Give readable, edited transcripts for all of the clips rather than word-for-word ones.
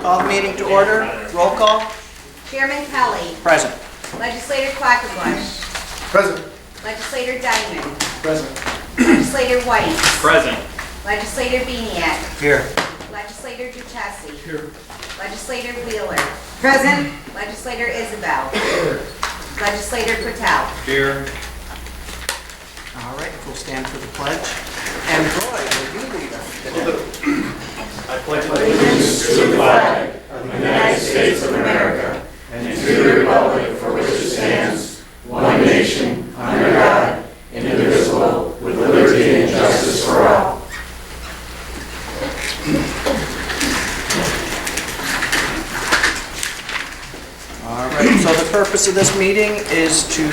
Call the meeting to order. Roll call. Chairman Kelly. Present. Legislator Quackenbush. Present. Legislator Diamond. Present. Legislator White. Present. Legislator Beniak. Here. Legislator Duchessi. Here. Legislator Wheeler. Present. Legislator Isabel. Legislator Patel. Here. All right, we'll stand for the pledge. And Roy, will you lead us today? I pledge allegiance to the flag of the United States of America and to the republic for which it stands, one nation, under God, indivisible, with liberty and justice for all. All right, so the purpose of this meeting is to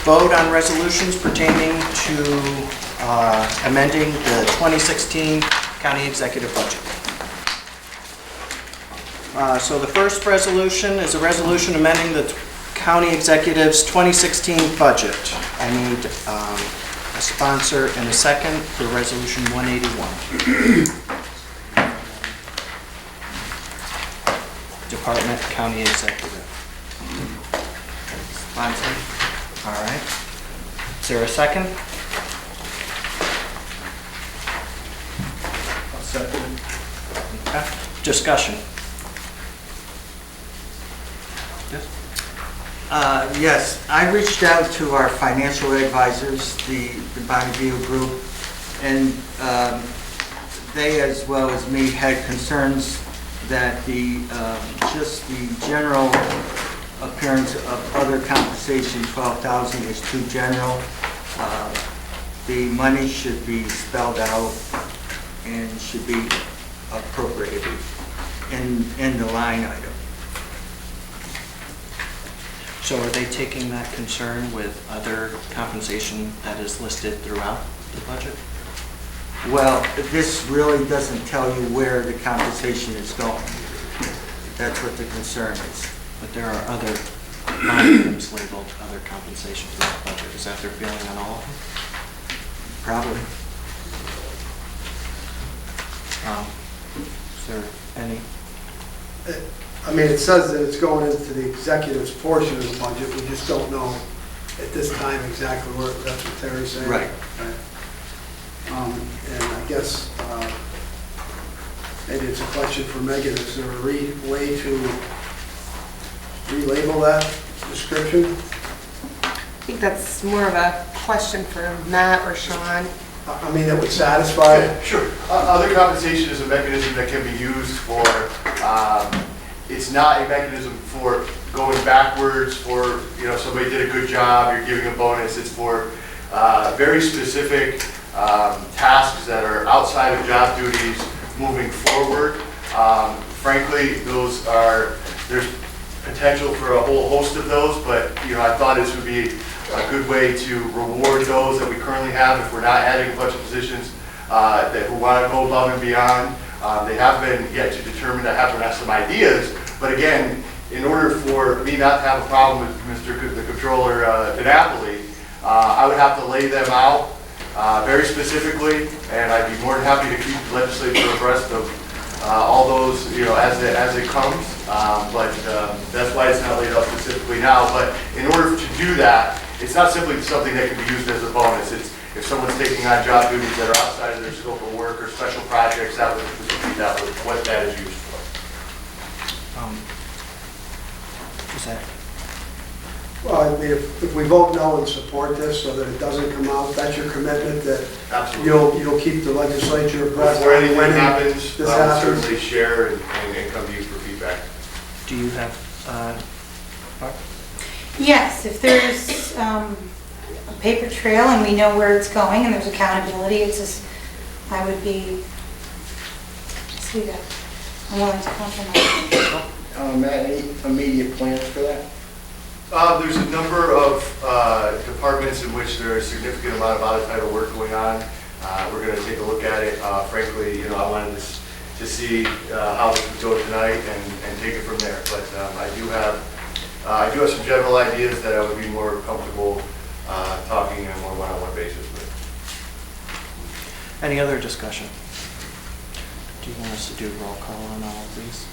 vote on resolutions pertaining to amending the 2016 county executive budget. So the first resolution is a resolution amending the county executive's 2016 budget. I need a sponsor and a second for resolution 181. Department County Executive. Sponsor. All right. Is there a second? I'll second. Okay. Discussion. Yes. Yes, I reached out to our financial advisors, the Bonneville Group, and they, as well as me, had concerns that just the general appearance of other compensation, 12,000, is too general. The money should be spelled out and should be appropriated in the line item. So are they taking that concern with other compensation that is listed throughout the budget? Well, this really doesn't tell you where the compensation is going. That's what the concern is. But there are other line items labeled other compensation throughout the budget. Is that their feeling on all of them? Probably. Is there any? I mean, it says that it's going into the executive's portion of the budget. We just don't know at this time exactly where, that's what Terry's saying. Right. And I guess maybe it's a question for Megan. Is there a way to relabel that description? I think that's more of a question for Matt or Sean. I mean, that would satisfy. Sure. Other compensation is a mechanism that can be used for, it's not a mechanism for going backwards for, somebody did a good job, you're giving a bonus. It's for very specific tasks that are outside of job duties moving forward. Frankly, there's potential for a whole host of those, but I thought this would be a good way to reward those that we currently have if we're not adding a bunch of positions who want to go above and beyond. They have been yet to determine. I have some ideas, but again, in order for me not to have a problem with the Controller DiNapoli, I would have to lay them out very specifically, and I'd be more than happy to keep the legislature abreast of all those, as it comes. But that's why it's not laid out specifically now. But in order to do that, it's not simply something that can be used as a bonus. It's if someone's taking on job duties that are outside of their scope of work or special projects, that would be what that is used for. Is that? Well, I mean, if we vote no and support this so that it doesn't come out, that's your commitment that Absolutely. you'll keep the legislature abreast. Before anything when happens, this I'll happens. certainly share and come to you for feedback. Do you have, Barb? Yes, if there's a paper trail and we know where it's going and there's accountability, it's just, I would be, see that, I'm willing to compromise. Matt, any immediate plans for that? There's a number of departments in which there is a significant amount of out-of-title work going on. We're going to take a look at it. Frankly, I wanted to see how this would go tonight and take it from there. But I do have some general ideas that I would be more comfortable talking on a more one-on-one basis with. Any other discussion? Do Do you want us to do roll call on all of these?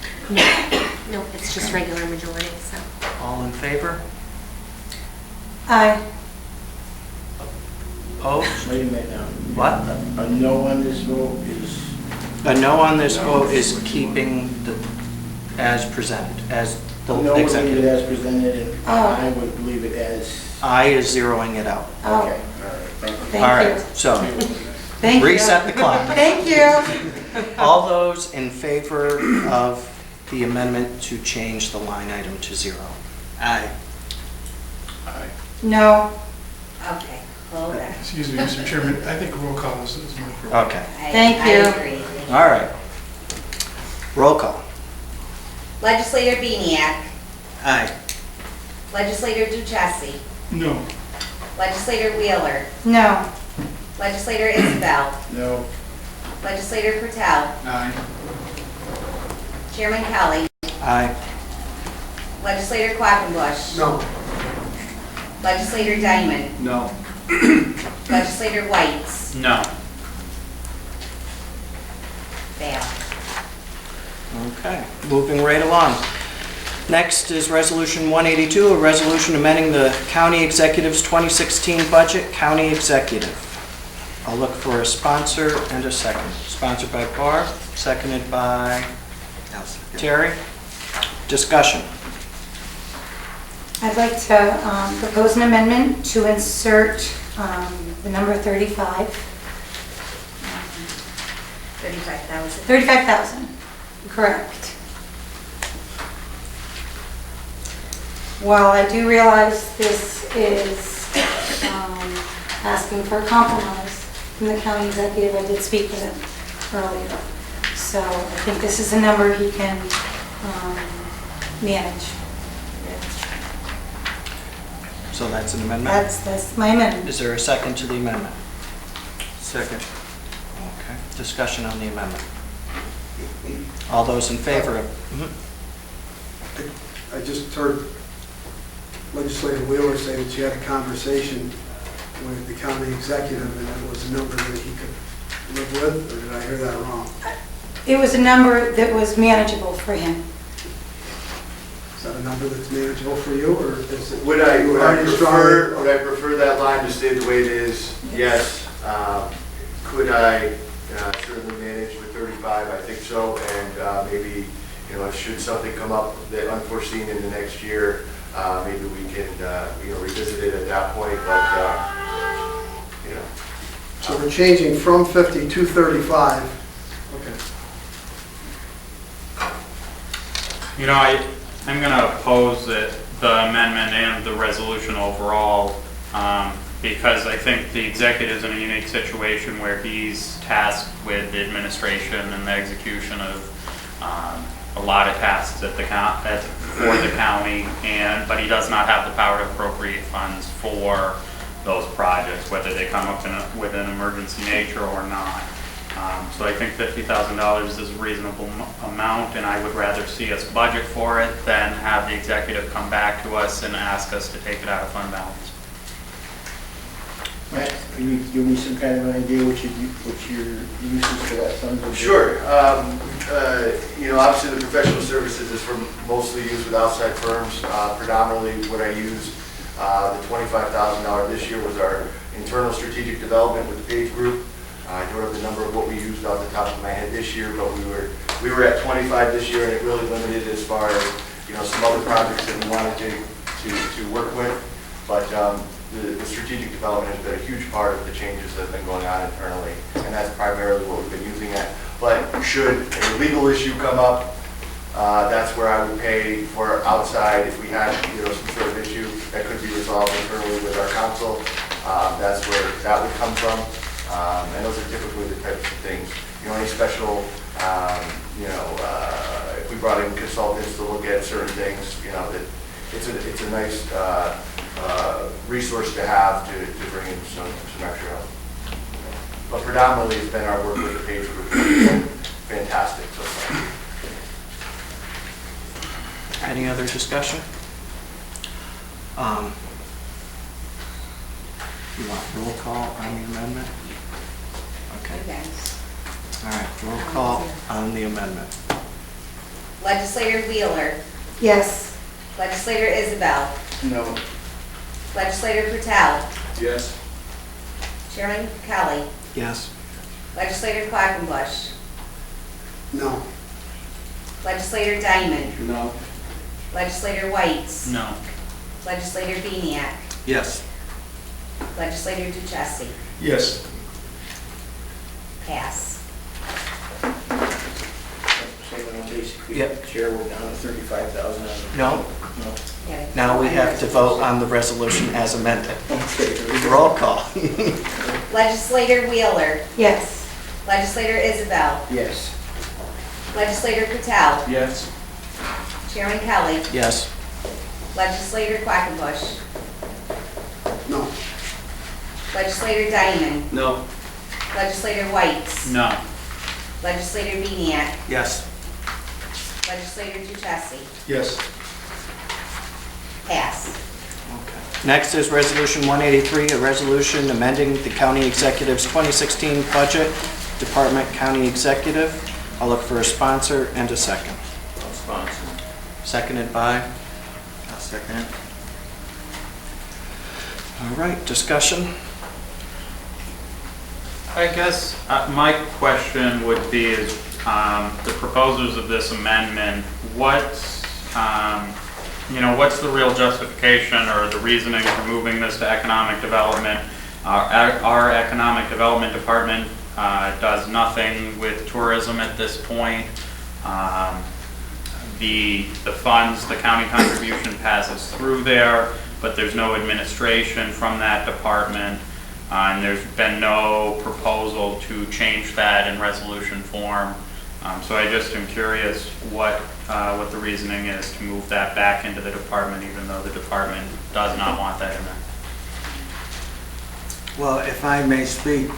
No, it's just regular majority, so. All in favor? Aye. Opposed? Wait a minute now. What? A no on this vote is, A no on this vote is keeping the, as presented, as the no would leave it executive. as presented, and Oh. I would leave it as, I is zeroing it out. okay, all right, thank you. Thank All right, you. so Thank you. reset the clock. Thank you. All those in favor of the amendment to change the line item to 0? Aye. No. Okay, hold on. Excuse me, Mr. Chairman, I think roll call is more appropriate. Okay, Thank you. I agree. all right. Roll call. Legislator Beniak, Aye. Legislator Duchessis, No. Legislator Wheeler, No. Legislator Isabel, No, Legislator Patel, Aye. Chairman Kelly, Aye. Legislator Quackenbush, No. Legislator Diamond, No. Legislator Whites, No. fail. Okay, moving right along. Next is Resolution 182, a resolution amending the county executive's 2016 budget. County executive. I'll look for a sponsor and a second. Sponsored by Barb, seconded by I'll second. Terry. Discussion. I'd like to propose an amendment to insert the number 35. 35,000. 35,000, correct. While I do realize this is asking for a compromise from the county executive, I did speak with him earlier. So I think this is a number he can manage. So that's an amendment? That's my amendment. Is there a second to the amendment? Second. Okay, discussion on the amendment. All those in favor of? Mhm. I just heard Legislator Wheeler say that she had a conversation with the county executive, and it was a number that he could live with, or did I hear that wrong? It was a number that was manageable for him. Is that a number that's manageable for you, or is it? Would I already strong? prefer that line to stay the way it is? Yes. Could I certainly manage with 35? I think so, and maybe, should something come up that unforeseen in the next year, maybe we can, revisit it at that point, but, So we're changing from 50 to 35. Okay. I'm going to oppose the amendment and the resolution overall, because I think the executive's in a unique situation where he's tasked with the administration and the execution of a lot of tasks for the county, but he does not have the power to appropriate funds for those projects, whether they come up with an emergency nature or not. So I think $50,000 is a reasonable amount, and I would rather see us budget for it than have the executive come back to us and ask us to take it out of fund balance. Matt, can you give me some kind of an idea what your uses for that fund would be? Sure. Obviously the professional services is for mostly used with outside firms. Predominantly what I used, the $25,000 this year was our internal strategic development with the Page Group. I don't have the number of what we used off the top of my head this year, but we were at 25 this year, and it really limited as far as some other projects that we wanted to work with. But the strategic development has been a huge part of the changes that have been going on internally, and that's primarily what we've been using it. But should a legal issue come up, that's where I would pay for outside if we had some sort of issue that could be resolved internally with our council. That's where that would come from. And those are typically the types of things, any special, if we brought in consultants to look at certain things, that it's a nice resource to have to bring in some extra help. But predominantly it's been our work with the Page Group. It's been fantastic so far. Any other discussion? You want roll call on the amendment? Okay. Okay. All right, roll call on the amendment. Legislator Wheeler. Yes. Legislator Isabel. No. Legislator Patel. Yes. Chairman Kelly. Yes. Legislator Quackenbush. No. Legislator Diamond. No. Legislator Whites. No. Legislator Beniak. Yes. Legislator Duchessis. Yes. Pass. Yep. Chair, we're down to 35,000. No, Yeah. now we have to vote on the resolution as amended. Okay. Roll call. Legislator Wheeler. Yes. Legislator Isabel. Yes. Legislator Patel. Yes. Chairman Kelly. Yes. Legislator Quackenbush. No. Legislator Diamond. No. Legislator Whites. No. Legislator Beniak. Yes. Legislator Duchessis. Yes. Pass. Okay. Next is Resolution 183, a resolution amending the county executive's 2016 budget, Department County Executive. I'll look for a sponsor and a second. I'll sponsor. Seconded by? I'll second it. All right, discussion? I guess my question would be is, the proposers of this amendment, what's the real justification or the reasoning for moving this to economic development? Our economic development department does nothing with tourism at this point. The funds, the county contribution passes through there, but there's no administration from that department. And there's been no proposal to change that in resolution form. So I just am curious what the reasoning is to move that back into the department, even though the department does not want that in there. Well, if I may speak,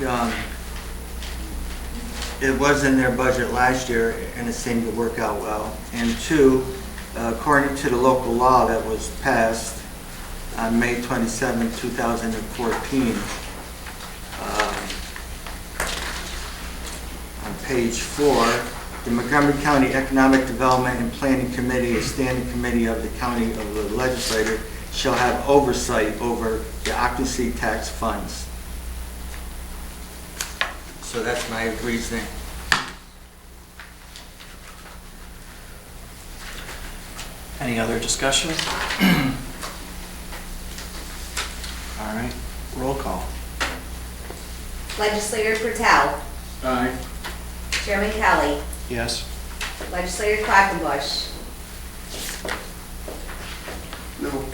it was in their budget last year and it seemed to work out well. And two, according to the local law that was passed on May 27, 2014, on page 4, the Montgomery County Economic Development and Planning Committee, a standing committee of the county of the legislature, shall have oversight over the occupancy tax funds. So that's my reasoning. Any other discussion? All right, roll call. Legislator Patel. Aye. Chairman Kelly. Yes. Legislator Quackenbush. No.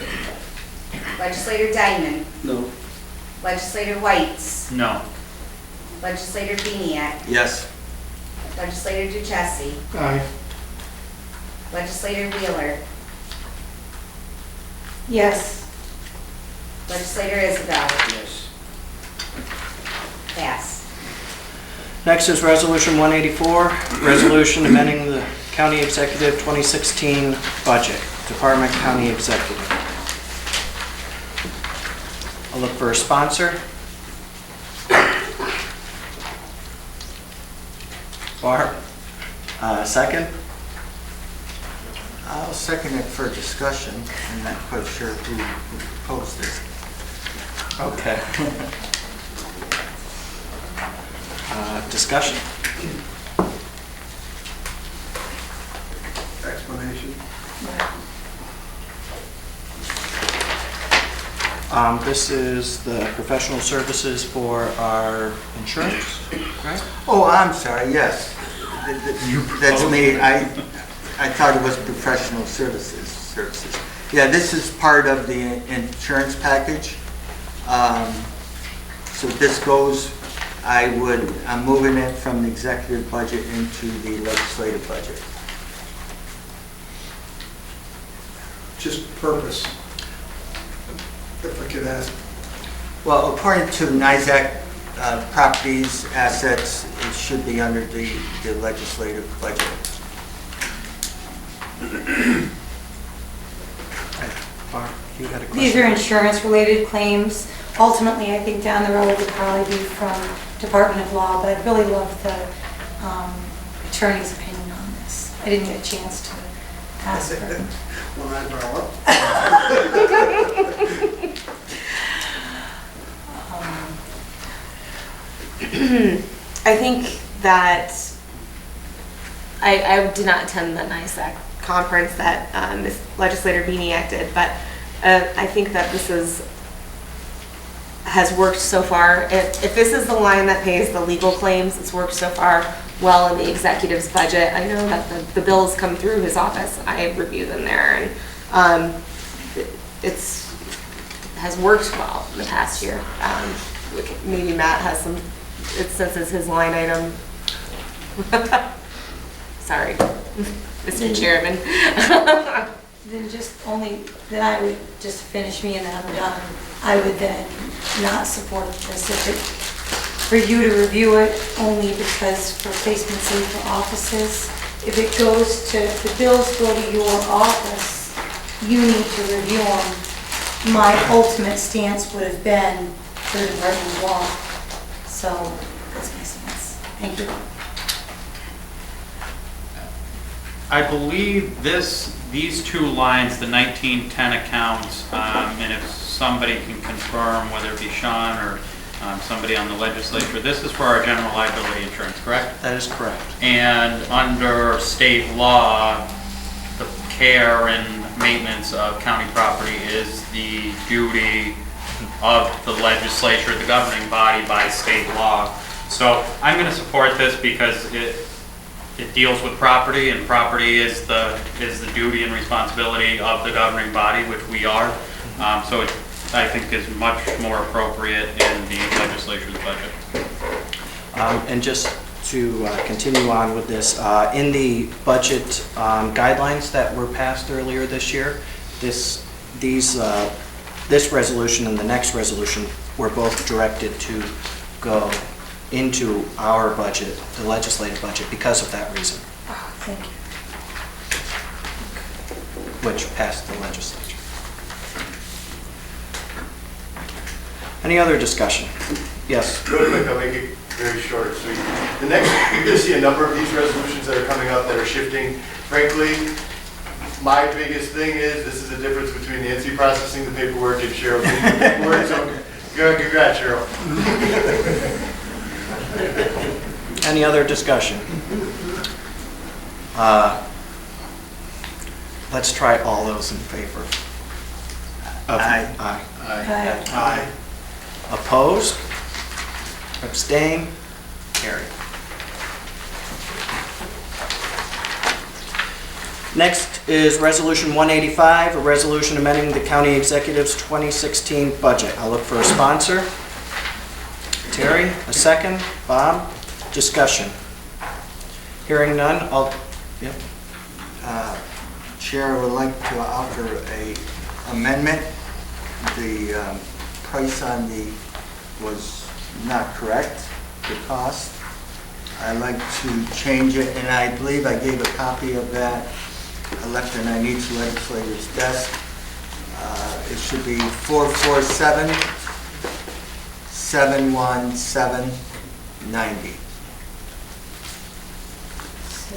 Legislator Diamond. No. Legislator Whites. No. Legislator Beniak. Yes. Legislator Duchessis. Aye. Legislator Wheeler. Yes. Legislator Isabel. Yes. Pass. Next is Resolution 184, resolution amending the County Executive 2016 budget, Department County Executive. I'll look for a sponsor. Barb, second? I'll second it for discussion. I'm not quite sure who proposed this. Okay. Discussion? Explanation. This is the professional services for our insurance, right? Oh, I'm sorry, yes. That's me. I thought it was professional services. Yeah, this is part of the insurance package. So this goes, I'm moving it from the executive budget into the legislative budget. Just purpose. If I could ask. Well, according to NISAC properties, assets, it should be under the legislative budget. Barb, you had a question? These are insurance-related claims. Ultimately, I think down the road, it would probably be from Department of Law, but I'd really love the attorney's opinion on this. I didn't get a chance to ask her. Well, I brought up. I think that I did not attend the NISAC conference that Ms. Legislator Beniak did, but I think that this has worked so far. If this is the line that pays the legal claims, it's worked so far well in the executive's budget. I know that the bills come through his office. I review them there, and has worked well in the past year. Maybe Matt has some, since it's his line item. Sorry, Mr. Chairman. Then then I would just finish me and then I'm done. I would then not support this for you to review it only because for placement safe for offices. If it goes to, if the bills go to your office, you need to review them. My ultimate stance would have been for the Department of Law. So that's my stance. Thank you. I believe these two lines, the 1910 accounts, and if somebody can confirm, whether it be Sean or somebody on the legislature, this is for our general liability insurance, correct? That is correct. And under state law, the care and maintenance of county property is the duty of the legislature, the governing body by state law. So I'm going to support this because it deals with property, and property is the duty and responsibility of the governing body, which we are. So it, I think, is much more appropriate in the legislature's budget. And just to continue on with this, in the budget guidelines that were passed earlier this year, this resolution and the next resolution were both directed to go into our budget, the legislative budget, because of that reason, Oh, thank you. which passed the legislature. Any other discussion? Yes? Real quick, I'll make it very short and sweet. The next, you're going to see a number of these resolutions that are coming up that are shifting. Frankly, my biggest thing is, this is the difference between Nancy processing the paperwork and Cheryl doing the paperwork, so congrats, Cheryl. Any other discussion? Let's try all those in favor. Aye. Aye. Aye. Aye. Opposed? Abstain? Carried. Next is Resolution 185, a resolution amending the county executive's 2016 budget. I'll look for a sponsor. Terry, a second. Bob, discussion. Hearing none, yep. Chair would like to offer a amendment. The price on was not correct, the cost. I'd like to change it, and I believe I gave a copy of that. I left it on each legislator's desk. It should be 447-717-90.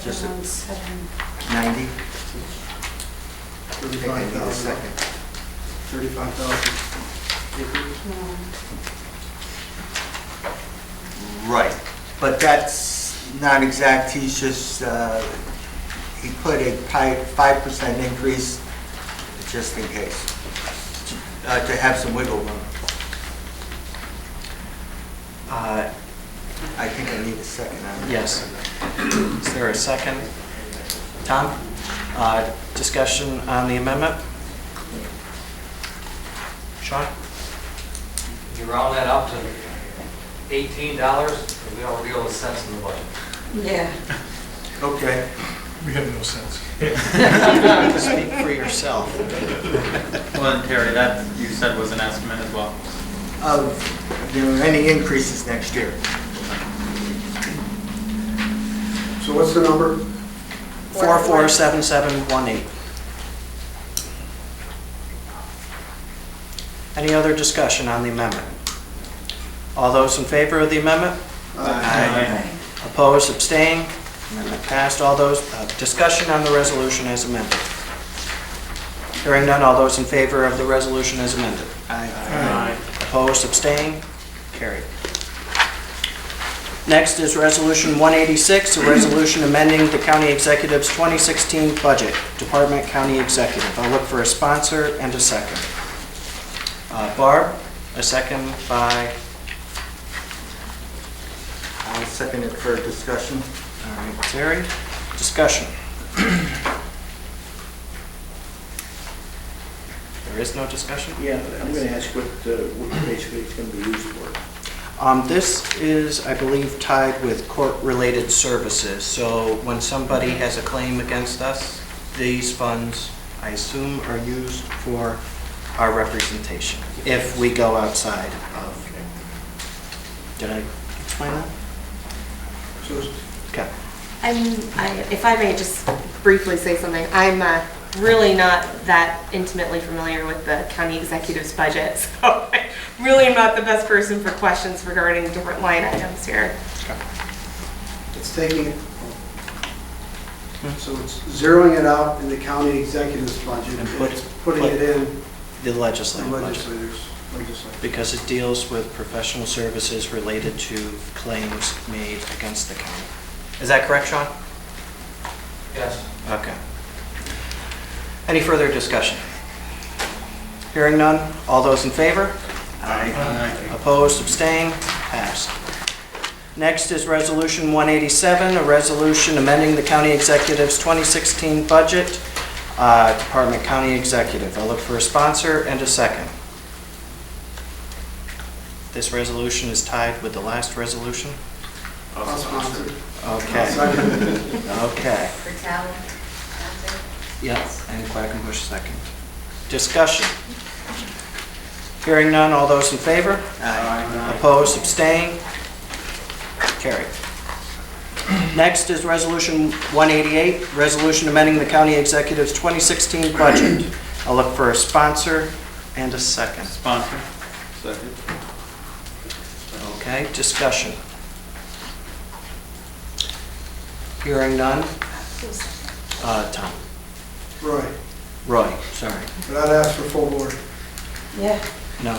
Just a- 90? I need a $35,000. second. 35,000. Right, but that's not exact. He's just, he put a 5% increase just in case, to have some wiggle room. I think I need a second on that. Yes. Is there a second? Tom? Discussion on the amendment? Sean? You round that up to $18, and we don't deal with cents in the budget. Yeah. Okay. We have no sense. Speak for yourself. Well, and Terry, that you said was an estimate as well. Of, any increases next year. So what's the number? 447718. Any other discussion on the amendment? All those in favor of the amendment? Aye. Opposed, abstained, amendment passed. All those, discussion on the resolution as amended. Hearing none, all those in favor of the resolution as amended? Aye. Opposed, abstained, carried. Next is Resolution 186, a resolution amending the county executive's 2016 budget. Department County Executive. I'll look for a sponsor and a second. Barb, a second by, I'll second it for discussion. all right, Terry. Discussion. There is no discussion? Yeah, I'm going to ask what basically it's going to be used for. This is, I believe, tied with court-related services. So when somebody has a claim against us, these funds, I assume, are used for our representation if we go outside of. Did I explain that? So Okay. If I may just briefly say something, I'm really not that intimately familiar with the county executive's budget, so I really am not the best person for questions regarding different line items here. it's taking it, so it's zeroing it out in the county executive's budget And and it's putting it in The the legislative budget. legislators. Because it deals with professional services related to claims made against the county. Is that correct, Sean? Yes. Okay. Any further discussion? Hearing none, all those in favor? Aye. Opposed, abstained, passed. Next is Resolution 187, a resolution amending the county executive's 2016 budget. Department County Executive. I'll look for a sponsor and a second. This resolution is tied with the last resolution? I'll sponsor it. Okay. Second. Okay. Patel, sponsor. Yes, and Quackenbush second. Discussion. Hearing none, all those in favor? Aye. Opposed, abstained? Carried. Next is Resolution 188, resolution amending the county executive's 2016 budget. I'll look for a sponsor and a second. Sponsor. Second. Okay, discussion. Hearing none. Tom. Roy, sorry. But I'd ask for full board. Yeah. No.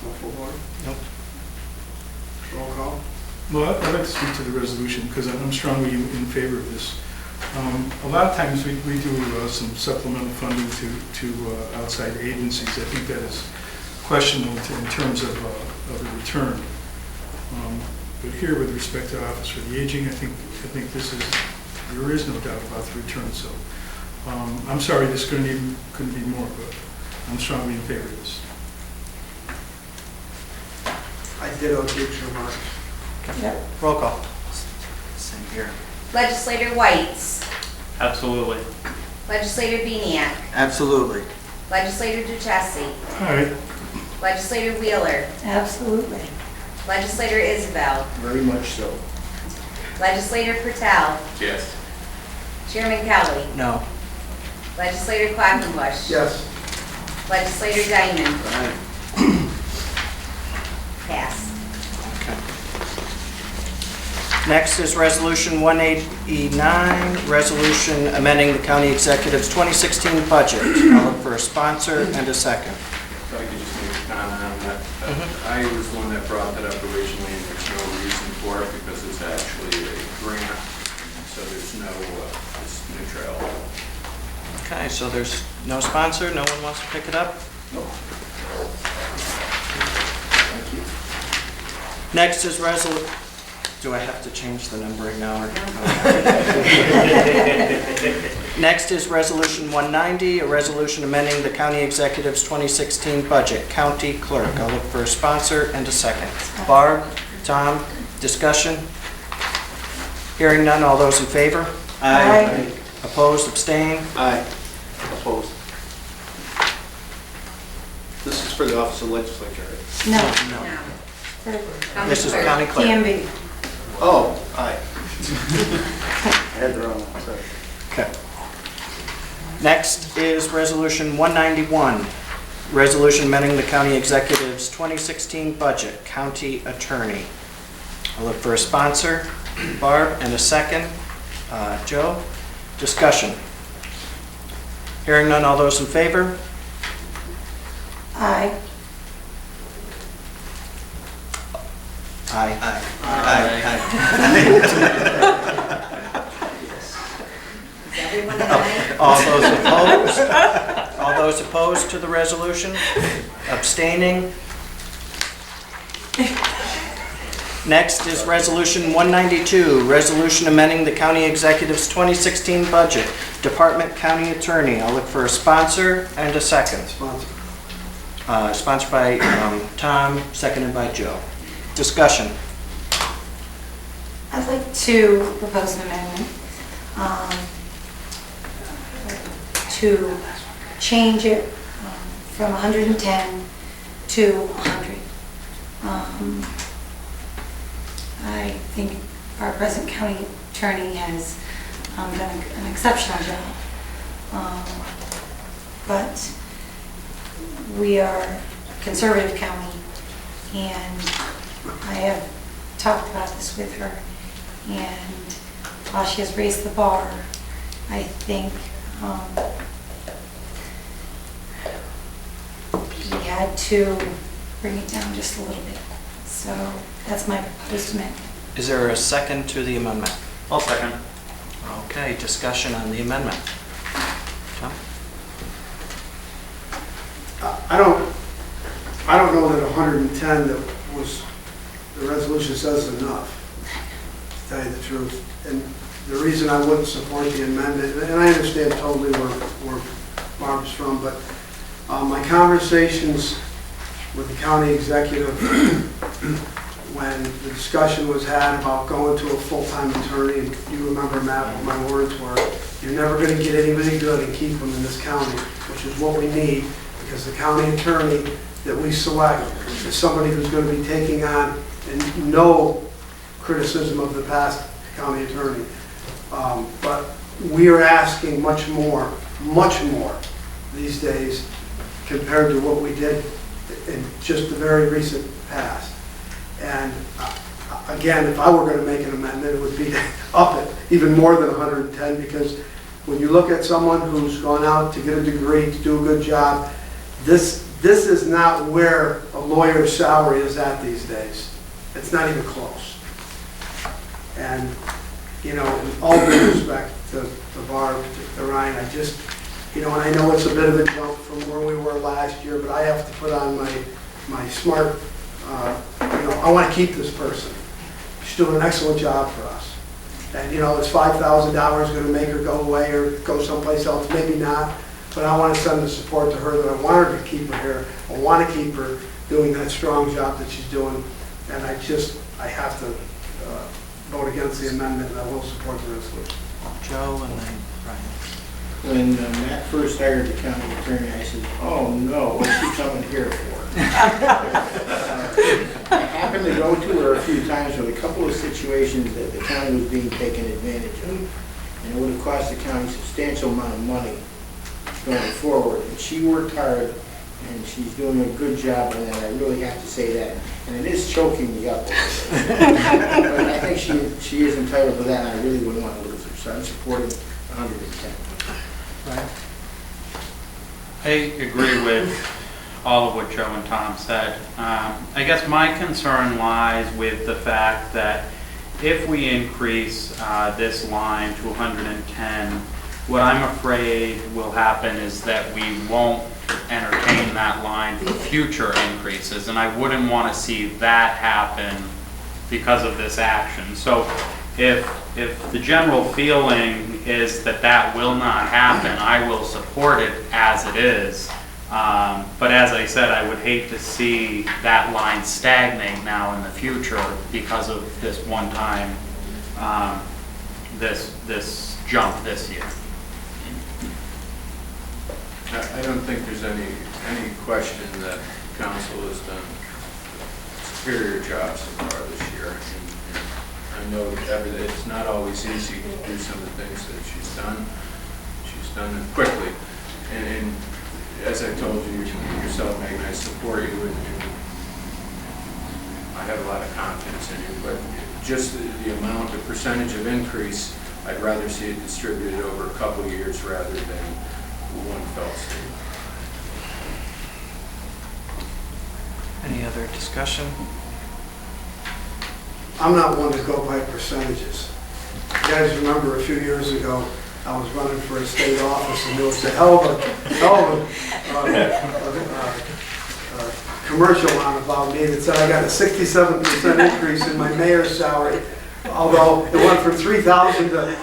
No full board? Nope. Roll call? Well, I'd like to speak to the resolution because I'm strongly in favor of this. A lot of times we do some supplemental funding to outside agencies. I think that is questionable in terms of a return. But here, with respect to Office for the Aging, I think there is no doubt about the return. So I'm sorry, this couldn't be more, but I'm strongly in favor of this. I ditto Duke's remarks. Yep. Roll call. Same here. Legislator Whites, Absolutely. Legislator Beniak, Absolutely. Legislator Duchessis, All right. Legislator Wheeler, Absolutely. Legislator Isabel, Very much so. Legislator Patel, Yes. Chairman Kelly, No. Legislator Quackenbush. Yes. Legislator Diamond, Aye. pass. Okay. Next is Resolution 189, resolution amending the county executive's 2016 budget. I'll look for a sponsor and a second. If I could just make a comment on that. I was the one that brought that up originally, and there's no reason for it because it's actually a grant, so there's no, it's neutral. Okay, so there's no sponsor, no one wants to pick it up? No. Thank you. Next is do I have to change the numbering now? Next is Resolution 190, a resolution amending the county executive's 2016 budget. County clerk. I'll look for a sponsor and a second. Barb, Tom, discussion? Hearing none, all those in favor? Aye. Opposed, abstained? Aye. Opposed. This is for the Office of Legislature, right? No. No. For This is county clerk. TMB. Oh, aye. I had the wrong one, sorry. Okay. Next is Resolution 191, resolution amending the county executive's 2016 budget, county attorney. I'll look for a sponsor, Barb, and a second, Joe. Discussion. Hearing none, all those in favor? Aye. Aye. Is everyone an aye? All those opposed? All those opposed to the resolution? Abstaining? Next is Resolution 192, resolution amending the county executive's 2016 budget, Department County Attorney. I'll look for a sponsor and a second. Sponsor. Sponsored by Tom, seconded by Joe. Discussion. I'd like to propose an amendment to change it from 110 to 100. I think our present county attorney has done an exceptional job. But we are a conservative county, and I have talked about this with her, and while she has raised the bar, I think we had to bring it down just a little bit. So that's my proposed amendment. Is there a second to the amendment? I'll second. Okay, discussion on the amendment. Tom? I don't know that 110 that was, the resolution says enough, to tell you the truth. And the reason I wouldn't support the amendment, and I understand totally where Barb's from, but my conversations with the county executive when the discussion was had about going to a full-time attorney, and you remember, Matt, what my words were, you're never going to get anybody good and keep them in this county, which is what we need, because the county attorney that we select is somebody who's going to be taking on, and no criticism of the past county attorney, but we are asking much more these days compared to what we did in just the very recent past. And again, if I were going to make an amendment, it would be to up it even more than 110, because when you look at someone who's gone out to get a degree, to do a good job, this is not where a lawyer's salary is at these days. It's not even close. And, you know, with all due respect to Barb, to Ryan, I just, you know, and I know it's a bit of a jump from where we were last year, but I have to put on my smart, you know, I want to keep this person. She's doing an excellent job for us. And, you know, is $5,000 going to make her go away or go someplace else? Maybe not. But I want to send the support to her that I want her to keep her here. I want to keep her doing that strong job that she's doing. And I have to vote against the amendment, and I will support the resolution. Joe and then Ryan. When Matt first hired the county attorney, I said, oh no, what's she coming here for? I happened to go to her a few times with a couple of situations that the county was being taken advantage of. And it would have cost the county a substantial amount of money going forward. And she worked hard, and she's doing a good job on that. I really have to say that. And it is choking me up a little bit. But I think she is entitled to that, and I really wouldn't want to lose her. So I'm supporting 110. Ryan? I agree with all of what Joe and Tom said. I guess my concern lies with the fact that if we increase this line to 110, what I'm afraid will happen is that we won't entertain that line for future increases, and I wouldn't want to see that happen because of this action. So if the general feeling is that that will not happen, I will support it as it is. But as I said, I would hate to see that line stagnate now in the future because of this one time, this jump this year. I don't think there's any question that council has done a superior job so far this year. And I know it's not always easy to do some of the things that she's done. She's done it quickly. And as I told you yourself, Megan, I support you, and I have a lot of confidence in you, but just the amount, the percentage of increase, I'd rather see it distributed over a couple of years rather than one fell swoop. Any other discussion? I'm not one to go by percentages. You guys remember a few years ago, I was running for a state office, and there was a hell of a commercial on about me that said I got a 67% increase in my mayor's salary, although it went from 3,000 to 4,000.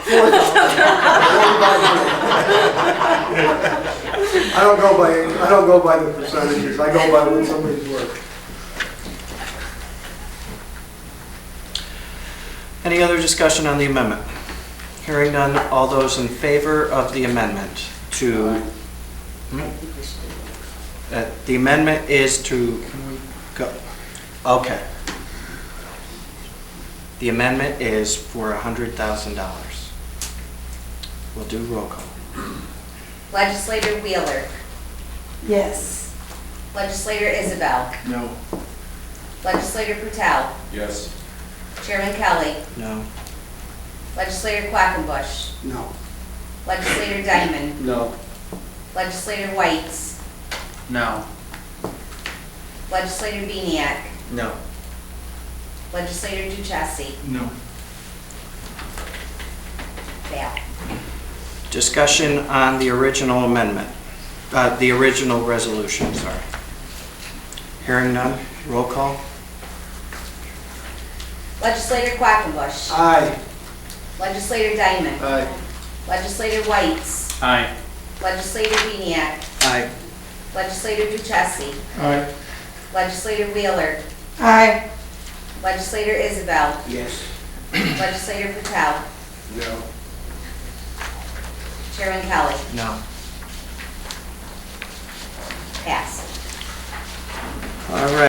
I don't go by the percentages. I go by what somebody's worth. Any other discussion on the amendment? Hearing none, all those in favor of the amendment to... the amendment is to go... Okay. The amendment is for $100,000. We'll do roll call. Legislator Wheeler. Yes. Legislator Isabel. No. Legislator Patel. Yes. Chairman Kelly. No. Legislator Quackenbush. No. Legislator Diamond. No. Legislator Whites. No. Legislator Beniak. No. Legislator Duchessis. No. Fail. Discussion on the original amendment, the original resolution, sorry. Hearing none, roll call. Legislator Quackenbush. Aye. Legislator Diamond. Aye. Legislator Whites. Aye. Legislator Beniak. Aye. Legislator Duchessis. Aye. Legislator Wheeler. Aye. Legislator Isabel. Yes. Legislator Patel. No. Chairman Kelly. No. Pass. All right.